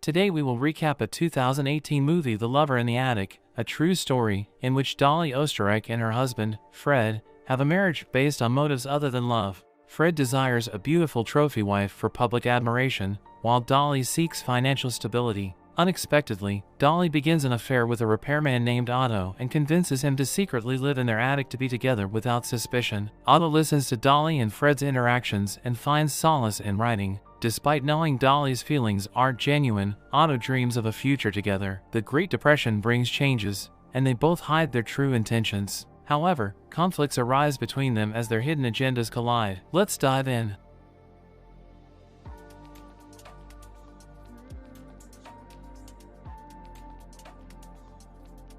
Today we will recap a 2018 movie, The Lover in the Attic, a true story in which Dolly Oesterreich and her husband, Fred, have a marriage based on motives other than love. Fred desires a beautiful trophy wife for public admiration, while Dolly seeks financial stability. Unexpectedly, Dolly begins an affair with a repairman named Otto and convinces him to secretly live in their attic to be together without suspicion. Otto listens to Dolly and Fred's interactions and finds solace in writing. Despite knowing Dolly's feelings aren't genuine, Otto dreams of a future together. The Great Depression brings changes, and they both hide their true intentions. However, conflicts arise between them as their hidden agendas collide. Let's dive in.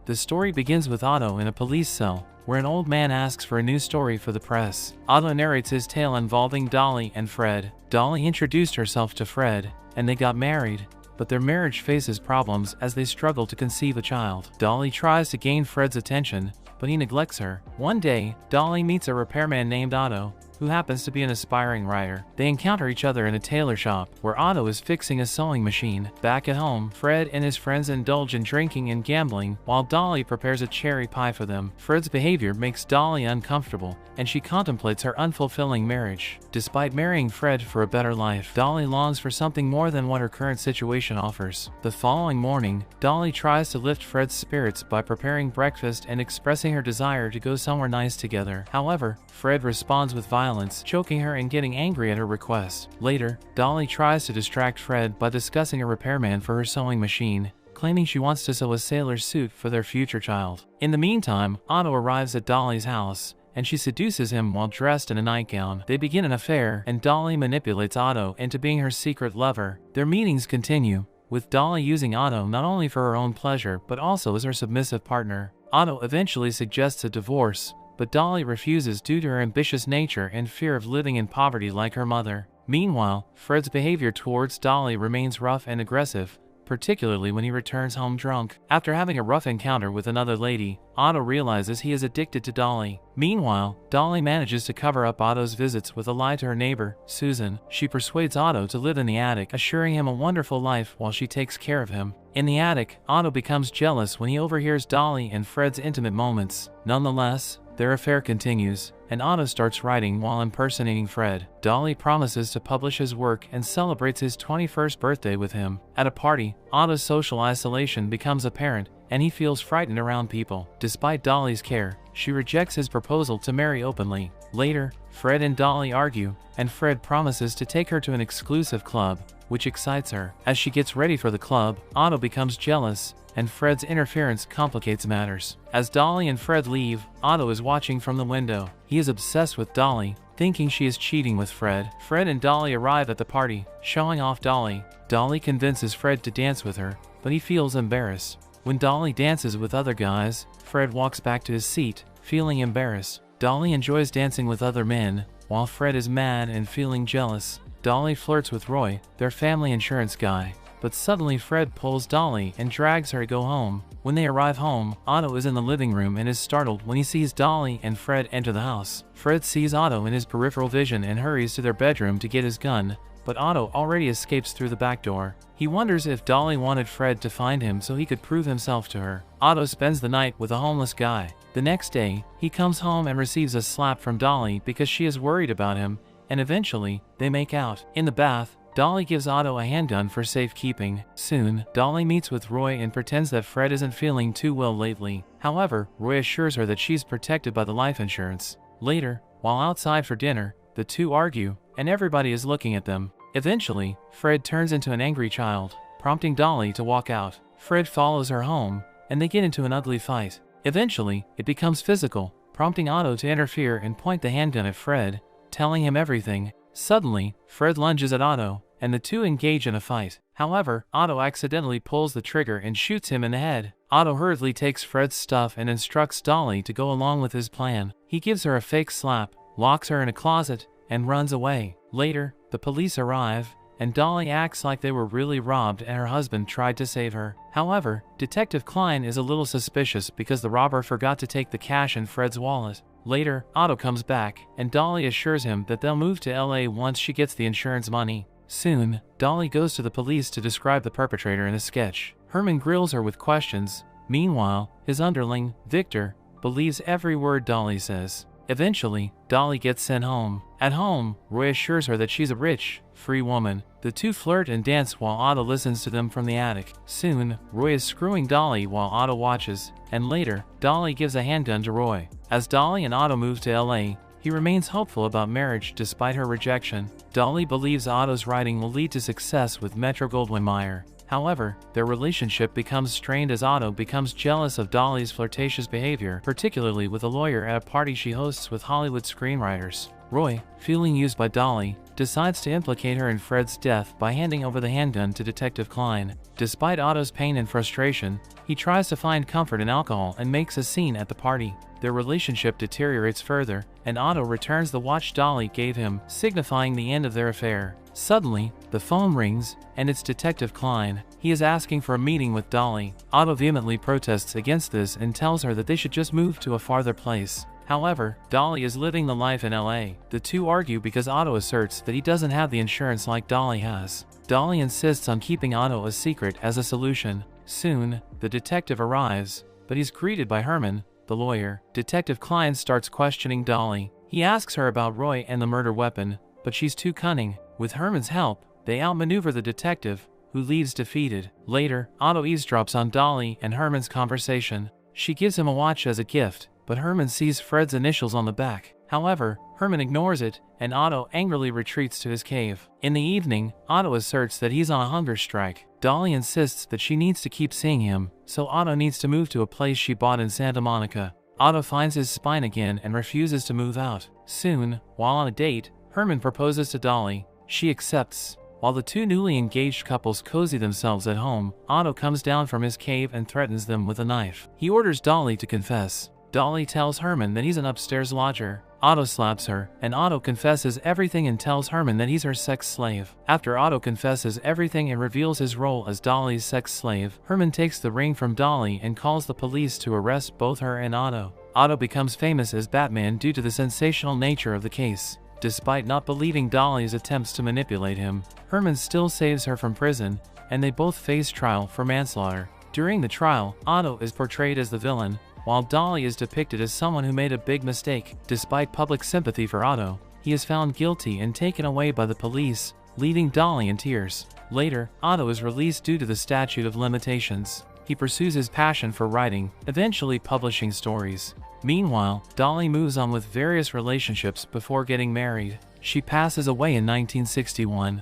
The story begins with Otto in a police cell, where an old man asks for a new story for the press. Otto narrates his tale involving Dolly and Fred. Dolly introduced herself to Fred, and they got married, but their marriage faces problems as they struggle to conceive a child. Dolly tries to gain Fred's attention, but he neglects her. One day, Dolly meets a repairman named Otto, who happens to be an aspiring writer. They encounter each other in a tailor shop, where Otto is fixing a sewing machine. Back at home, Fred and his friends indulge in drinking and gambling, while Dolly prepares a cherry pie for them. Fred's behavior makes Dolly uncomfortable, and she contemplates her unfulfilling marriage. Despite marrying Fred for a better life, Dolly longs for something more than what her current situation offers. The following morning, Dolly tries to lift Fred's spirits by preparing breakfast and expressing her desire to go somewhere nice together. However, Fred responds with violence, choking her and getting angry at her request. Later, Dolly tries to distract Fred by discussing a repairman for her sewing machine, claiming she wants to sew a sailor's suit for their future child. In the meantime, Otto arrives at Dolly's house, and she seduces him while dressed in a nightgown. They begin an affair, and Dolly manipulates Otto into being her secret lover. Their meetings continue, with Dolly using Otto not only for her own pleasure but also as her submissive partner. Otto eventually suggests a divorce, but Dolly refuses due to her ambitious nature and fear of living in poverty like her mother. Meanwhile, Fred's behavior towards Dolly remains rough and aggressive, particularly when he returns home drunk. After having a rough encounter with another lady, Otto realizes he is addicted to Dolly. Meanwhile, Dolly manages to cover up Otto's visits with a lie to her neighbor, Susan. She persuades Otto to live in the attic, assuring him a wonderful life while she takes care of him. In the attic, Otto becomes jealous when he overhears Dolly and Fred's intimate moments. Nonetheless, their affair continues, and Otto starts writing while impersonating Fred. Dolly promises to publish his work and celebrates his 21st birthday with him. At a party, Otto's social isolation becomes apparent, and he feels frightened around people. Despite Dolly's care, she rejects his proposal to marry openly. Later, Fred and Dolly argue, and Fred promises to take her to an exclusive club, which excites her. As she gets ready for the club, Otto becomes jealous, and Fred's interference complicates matters. As Dolly and Fred leave, Otto is watching from the window. He is obsessed with Dolly, thinking she is cheating with Fred. Fred and Dolly arrive at the party, showing off Dolly. Dolly convinces Fred to dance with her, but he feels embarrassed. When Dolly dances with other guys, Fred walks back to his seat, feeling embarrassed. Dolly enjoys dancing with other men, while Fred is mad and feeling jealous. Dolly flirts with Roy, their family insurance guy, but suddenly Fred pulls Dolly and drags her to go home. When they arrive home, Otto is in the living room and is startled when he sees Dolly and Fred enter the house. Fred sees Otto in his peripheral vision and hurries to their bedroom to get his gun, but Otto already escapes through the back door. He wonders if Dolly wanted Fred to find him so he could prove himself to her. Otto spends the night with a homeless guy. The next day, he comes home and receives a slap from Dolly because she is worried about him, and eventually, they make out. In the bath, Dolly gives Otto a handgun for safekeeping. Soon, Dolly meets with Roy and pretends that Fred isn't feeling too well lately. However, Roy assures her that she's protected by the life insurance. Later, while outside for dinner, the two argue, and everybody is looking at them. Eventually, Fred turns into an angry child, prompting Dolly to walk out. Fred follows her home, and they get into an ugly fight. Eventually, it becomes physical, prompting Otto to interfere and point the handgun at Fred, telling him everything. Suddenly, Fred lunges at Otto, and the two engage in a fight. However, Otto accidentally pulls the trigger and shoots him in the head. Otto hurriedly takes Fred's stuff and instructs Dolly to go along with his plan. He gives her a fake slap, locks her in a closet, and runs away. Later, the police arrive, and Dolly acts like they were really robbed and her husband tried to save her. However, Detective Klein is a little suspicious because the robber forgot to take the cash in Fred's wallet. Later, Otto comes back, and Dolly assures him that they'll move to LA once she gets the insurance money. Soon, Dolly goes to the police to describe the perpetrator in a sketch. Herman grills her with questions. Meanwhile, his underling, Victor, believes every word Dolly says. Eventually, Dolly gets sent home. At home, Roy assures her that she's a rich, free woman. The two flirt and dance while Otto listens to them from the attic. Soon, Roy is screwing Dolly while Otto watches, and later, Dolly gives a handgun to Roy. As Dolly and Otto move to LA, he remains hopeful about marriage despite her rejection. Dolly believes Otto's writing will lead to success with Metro-Goldwyn-Mayer. However, their relationship becomes strained as Otto becomes jealous of Dolly's flirtatious behavior, particularly with a lawyer at a party she hosts with Hollywood screenwriters. Roy, feeling used by Dolly, decides to implicate her in Fred's death by handing over the handgun to Detective Klein. Despite Otto's pain and frustration, he tries to find comfort in alcohol and makes a scene at the party. Their relationship deteriorates further, and Otto returns the watch Dolly gave him, signifying the end of their affair. Suddenly, the phone rings, and it's Detective Klein. He is asking for a meeting with Dolly. Otto vehemently protests against this and tells her that they should just move to a farther place. However, Dolly is living the life in LA. The two argue because Otto asserts that he doesn't have the insurance like Dolly has. Dolly insists on keeping Otto a secret as a solution. Soon, the detective arrives, but he's greeted by Herman, the lawyer. Detective Klein starts questioning Dolly. He asks her about Roy and the murder weapon, but she's too cunning. With Herman's help, they outmaneuver the detective, who leaves defeated. Later, Otto eavesdrops on Dolly and Herman's conversation. She gives him a watch as a gift, but Herman sees Fred's initials on the back. However, Herman ignores it, and Otto angrily retreats to his cave. In the evening, Otto asserts that he's on a hunger strike. Dolly insists that she needs to keep seeing him, so Otto needs to move to a place she bought in Santa Monica. Otto finds his spine again and refuses to move out. Soon, while on a date, Herman proposes to Dolly. She accepts. While the two newly engaged couples cozy themselves at home, Otto comes down from his cave and threatens them with a knife. He orders Dolly to confess. Dolly tells Herman that he's an upstairs lodger. Otto slaps her, and Otto confesses everything and tells Herman that he's her sex slave. After Otto confesses everything and reveals his role as Dolly's sex slave, Herman takes the ring from Dolly and calls the police to arrest both her and Otto. Otto becomes famous as Batman due to the sensational nature of the case. Despite not believing Dolly's attempts to manipulate him, Herman still saves her from prison, and they both face trial for manslaughter. During the trial, Otto is portrayed as the villain, while Dolly is depicted as someone who made a big mistake. Despite public sympathy for Otto, he is found guilty and taken away by the police, leaving Dolly in tears. Later, Otto is released due to the statute of limitations. He pursues his passion for writing, eventually publishing stories. Meanwhile, Dolly moves on with various relationships before getting married. She passes away in 1961.